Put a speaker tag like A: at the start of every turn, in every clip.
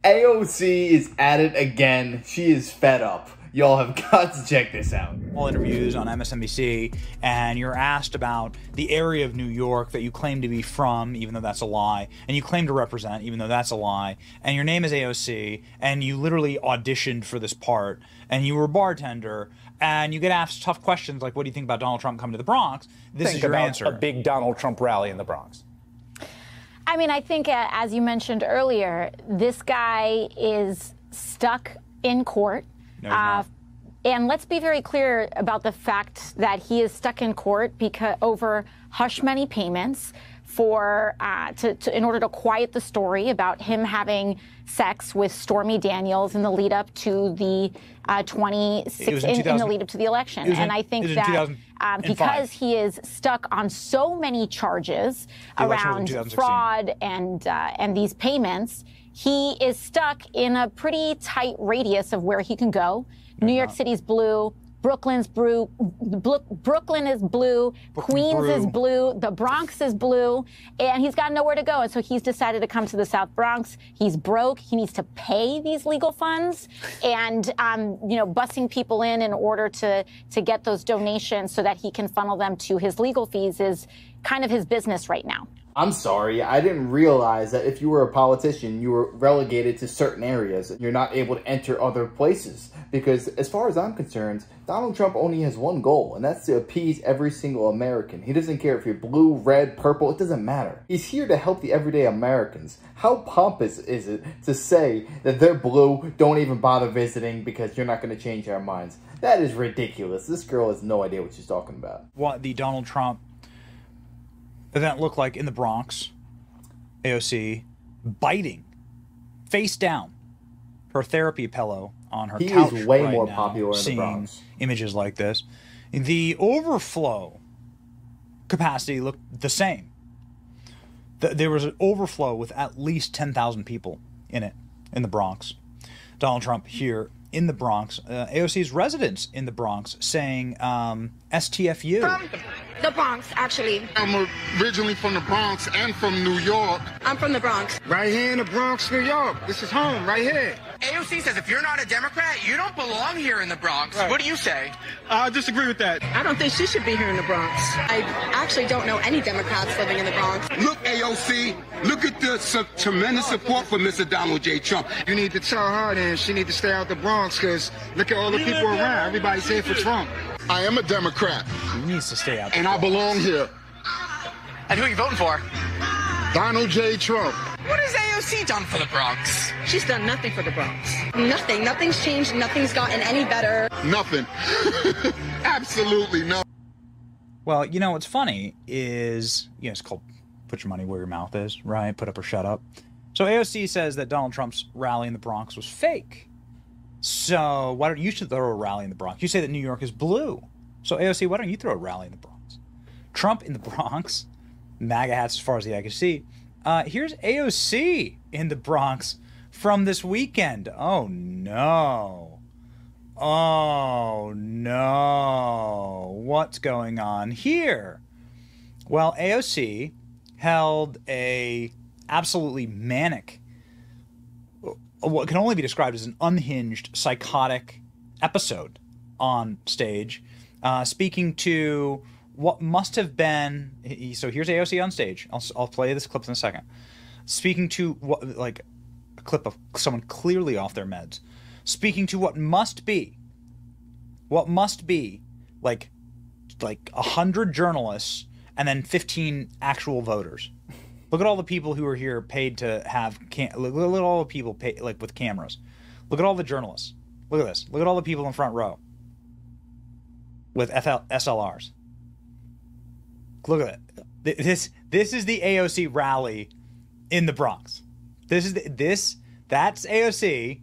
A: AOC is at it again. She is fed up. Y'all have got to check this out.
B: All interviews on MSNBC, and you're asked about the area of New York that you claim to be from, even though that's a lie, and you claim to represent, even though that's a lie, and your name is AOC, and you literally auditioned for this part, and you were a bartender, and you get asked tough questions like, what do you think about Donald Trump coming to the Bronx? This is your answer.
C: A big Donald Trump rally in the Bronx.
D: I mean, I think, as you mentioned earlier, this guy is stuck in court.
B: No, he's not.
D: And let's be very clear about the fact that he is stuck in court because over hush money payments for in order to quiet the story about him having sex with Stormy Daniels in the lead up to the in the lead up to the election. And I think that because he is stuck on so many charges around fraud and these payments, he is stuck in a pretty tight radius of where he can go. New York City's blue. Brooklyn's blue. Brooklyn is blue. Queens is blue. The Bronx is blue. And he's got nowhere to go. And so he's decided to come to the South Bronx. He's broke. He needs to pay these legal funds and, bussing people in order to get those donations so that he can funnel them to his legal fees is kind of his business right now.
A: I'm sorry, I didn't realize that if you were a politician, you were relegated to certain areas. You're not able to enter other places. Because as far as I'm concerned, Donald Trump only has one goal, and that's to appease every single American. He doesn't care if you're blue, red, purple, it doesn't matter. He's here to help the everyday Americans. How pompous is it to say that they're blue, don't even bother visiting because you're not going to change our minds? That is ridiculous. This girl has no idea what she's talking about.
B: What the Donald Trump event looked like in the Bronx, AOC biting face down her therapy pillow on her couch.
A: He is way
B: right
A: more
B: now,
A: popular in the Bronx.
B: Images like this. The overflow capacity looked the same. There was an overflow with at least 10,000 people in it in the Bronx. Donald Trump here in the Bronx, AOC's residents in the Bronx saying STFU.
E: From the Bronx, actually.
F: I'm originally from the Bronx and from New York.
E: I'm from the Bronx.
F: Right here in the Bronx, New York. This is home, right here.
G: AOC says if you're not a Democrat, you don't belong here in the Bronx.
F: Right.
G: What do you say?
F: I disagree with that.
E: I don't think she should be here in the Bronx. I actually don't know any Democrats living in the Bronx.
F: Look, AOC, look at the tremendous support for Mr. Donald J. Trump. You need to tell her then she need to stay out the Bronx because look at all the people around. Everybody's here for Trump. I am a Democrat.
B: He needs to stay out there.
F: And I belong here.
G: And who are you voting for?
F: Donald J. Trump.
G: What has AOC done for the Bronx?
E: She's done nothing for the Bronx. Nothing. Nothing's changed. Nothing's gotten any better.
F: Nothing. Absolutely nothing.
B: Well, you know what's funny is, it's called put your money where your mouth is, right? Put up or shut up. So AOC says that Donald Trump's rally in the Bronx was fake. So why don't you should throw a rally in the Bronx? You say that New York is blue. So AOC, why don't you throw a rally in the Bronx? Trump in the Bronx, MAGA hats as far as the eye can see. Here's AOC in the Bronx from this weekend. Oh, no. Oh, no. What's going on here? Well, AOC held a absolutely manic, what can only be described as an unhinged, psychotic episode on stage, speaking to what must have been. So here's AOC on stage. I'll play this clip in a second. Speaking to what, like a clip of someone clearly off their meds, speaking to what must be like 100 journalists and then 15 actual voters. Look at all the people who are here paid to have look at all the people paid, like with cameras. Look at all the journalists. Look at this. Look at all the people in front row with SLRs. Look at it. This is the AOC rally in the Bronx. That's AOC.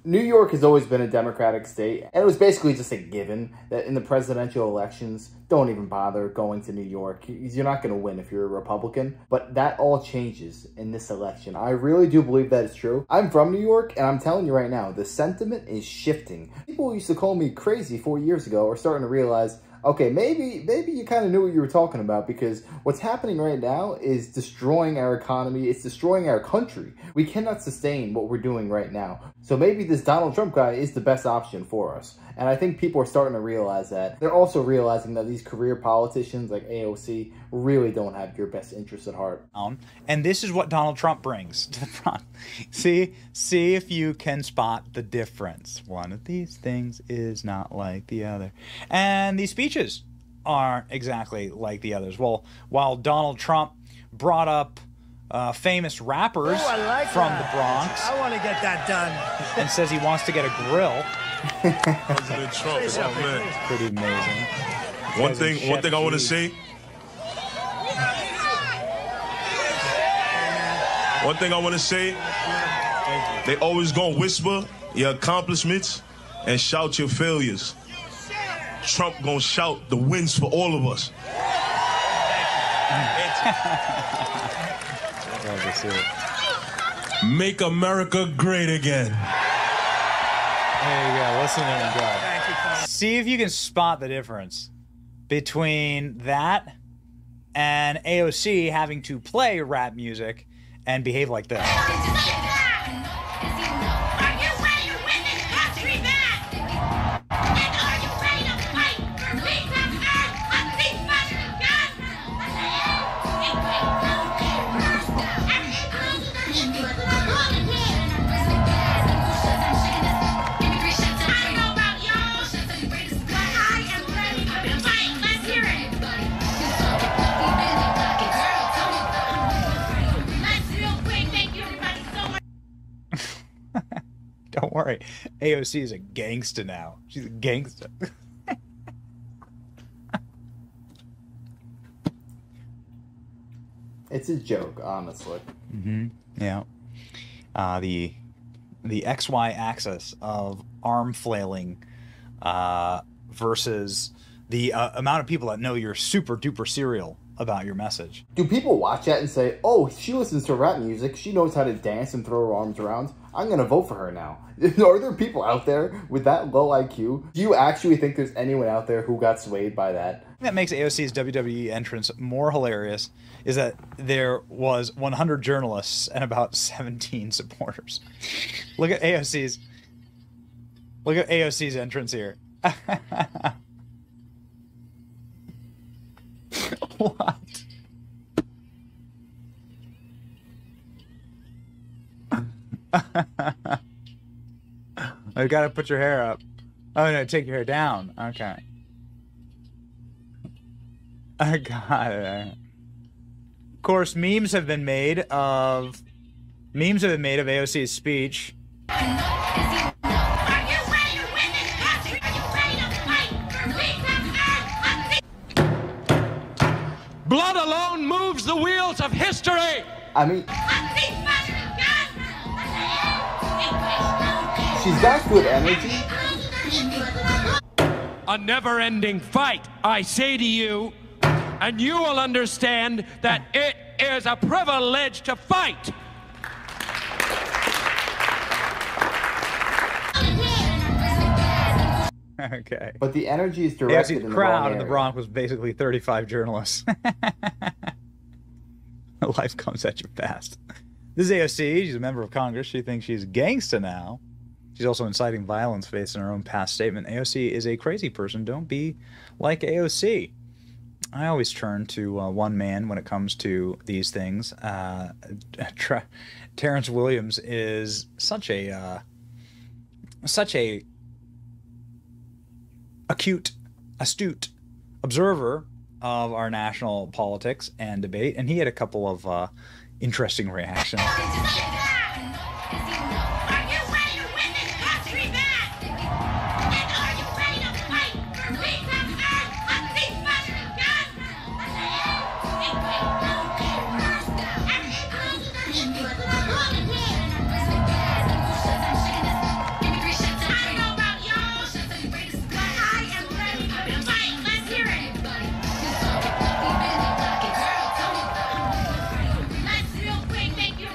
A: New York has always been a Democratic state, and it was basically just a given that in the presidential elections, don't even bother going to New York. You're not going to win if you're a Republican, but that all changes in this election. I really do believe that is true. I'm from New York, and I'm telling you right now, the sentiment is shifting. People who used to call me crazy 4 years ago are starting to realize okay, maybe you kind of knew what you were talking about, because what's happening right now is destroying our economy. It's destroying our country. We cannot sustain what we're doing right now. So maybe this Donald Trump guy is the best option for us. And I think people are starting to realize that. They're also realizing that these career politicians like AOC really don't have your best interests at heart.
B: And this is what Donald Trump brings to the front. See if you can spot the difference. One of these things is not like the other. And these speeches aren't exactly like the others. Well, while Donald Trump brought up famous rappers from the Bronx.
H: I want to get that done.
B: And says he wants to get a grill.
I: President Trump, oh man.
B: Pretty amazing.
I: One thing I want to say. One thing I want to say. They always gonna whisper your accomplishments and shout your failures. Trump gonna shout the wins for all of us. Make America great again.
B: There you go. Listen to him go. See if you can spot the difference between that and AOC having to play rap music and behave like this. Don't worry, AOC is a gangsta now. She's a gangsta.
A: It's a joke, honestly.
B: Yeah. The XY axis of arm flailing versus the amount of people that know you're super duper serial about your message.
A: Do people watch that and say, oh, she listens to rap music, she knows how to dance and throw her arms around, I'm going to vote for her now? Are there people out there with that low IQ? Do you actually think there's anyone out there who got swayed by that?
B: That makes AOC's WWE entrance more hilarious is that there was 100 journalists and about 17 supporters. Look at AOC's entrance here. What? I gotta put your hair up. Oh no, take your hair down. Okay. I got it. Of course, memes have been made of AOC's speech.
J: Blood alone moves the wheels of history.
A: I mean, she's got good energy.
J: A never-ending fight, I say to you, and you will understand that it is a privilege to fight.
B: Okay.
A: But the energy is directed in the
B: crowd
A: wrong
B: in the
A: area.
B: Bronx was basically 35 journalists. Life comes at you fast. This is AOC. She's a member of Congress. She thinks she's gangsta now. She's also inciting violence based on her own past statement. AOC is a crazy person. Don't be like AOC. I always turn to one man when it comes to these things. Terrence Williams is such a astute observer of our national politics and debate, and he had a couple of interesting reactions.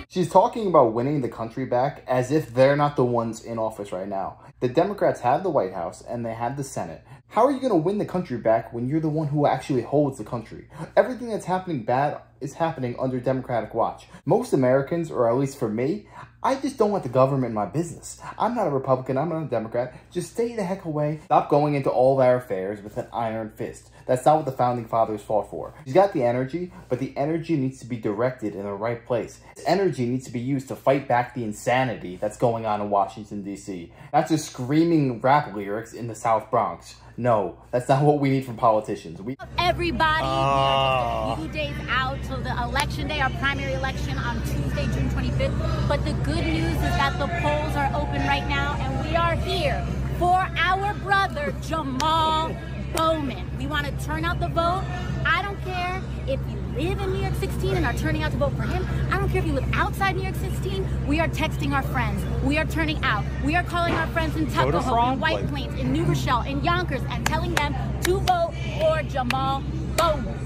A: She's She's talking about winning the country back as if they're not the ones in office right now. The Democrats have the White House and they have the Senate. How are you going to win the country back when you're the one who actually holds the country? Everything that's happening bad is happening under Democratic watch. Most Americans, or at least for me, I just don't want the government in my business. I'm not a Republican, I'm not a Democrat. Just stay the heck away. Stop going into all of our affairs with an iron fist. That's not what the Founding Fathers fought for. She's got the energy, but the energy needs to be directed in the right place. This energy needs to be used to fight back the insanity that's going on in Washington, D.C. Not just screaming rap lyrics in the South Bronx. No, that's not what we need from politicians.
H: Everybody, we are just a few days out till the election day, our primary election on Tuesday, June 25th. But the good news is that the polls are open right now, and we are here for our brother, Jamal Bowman. We want to turn out the vote. I don't care if you live in New York 16 and are turning out to vote for him. I don't care if you live outside New York 16. We are texting our friends. We are turning out. We are calling our friends in Tuckahoe, in White Plains, in New Rochelle, in Yonkers, and telling them to vote for Jamal Bowman.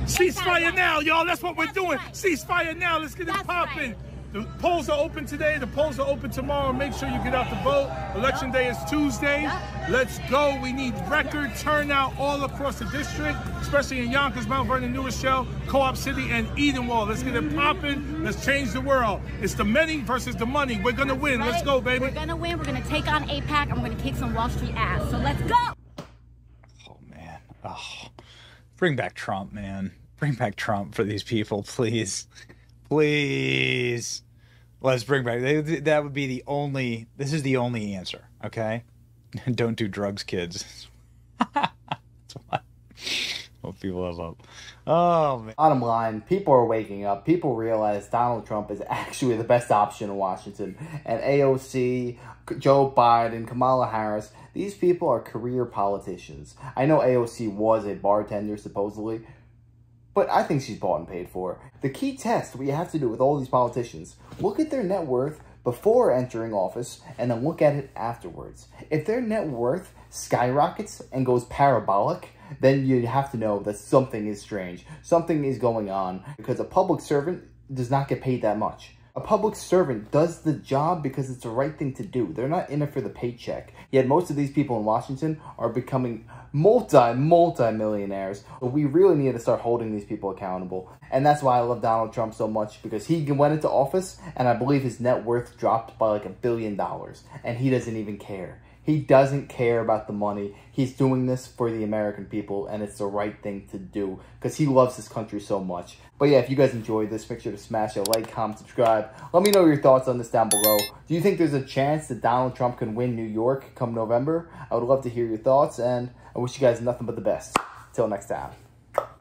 K: Ceasefire now, y'all. That's what we're doing. Right. Ceasefire now. Let's get it popping. Right. The polls are open today. The polls are open tomorrow. Make sure you get out to vote. Election day is Tuesday. Let's go. We need record turnout all across the district, especially in Yonkers, Mount Vernon, New Rochelle, Co-op City, and Edenwald. Let's get it popping. Let's change the world. It's the many versus the money. We're going to win. Right. Let's go, baby.
H: We're going to win. We're going to take on AIPAC, and we're going to kick some Wall Street ass. So let's go.
B: Oh, man. Oh, bring back Trump, man. Bring back Trump for these people, please. Please. Let's bring back, that would be the only, this is the only answer, okay? Don't do drugs, kids. That's what people have up. Oh, man.
A: Bottom line, people are waking up. People realize Donald Trump is actually the best option in Washington. And AOC, Joe Biden, Kamala Harris, these people are career politicians. I know AOC was a bartender, supposedly, but I think she's bought and paid for. The key test we have to do with all these politicians, look at their net worth before entering office and then look at it afterwards. If their net worth skyrockets and goes parabolic, then you have to know that something is strange. Something is going on because a public servant does not get paid that much. A public servant does the job because it's the right thing to do. They're not in it for the paycheck. Yet most of these people in Washington are becoming multi-millionaires. But we really need to start holding these people accountable. And that's why I love Donald Trump so much, because he went into office and I believe his net worth dropped by like $1 billion. And he doesn't even care. He doesn't care about the money. He's doing this for the American people, and it's the right thing to do because he loves this country so much. But yeah, if you guys enjoyed this, make sure to smash a like, comment, subscribe. Let me know your thoughts on this down below. Do you think there's a chance that Donald Trump can win New York come November? I would love to hear your thoughts, and I wish you guys nothing but the best. Till next time.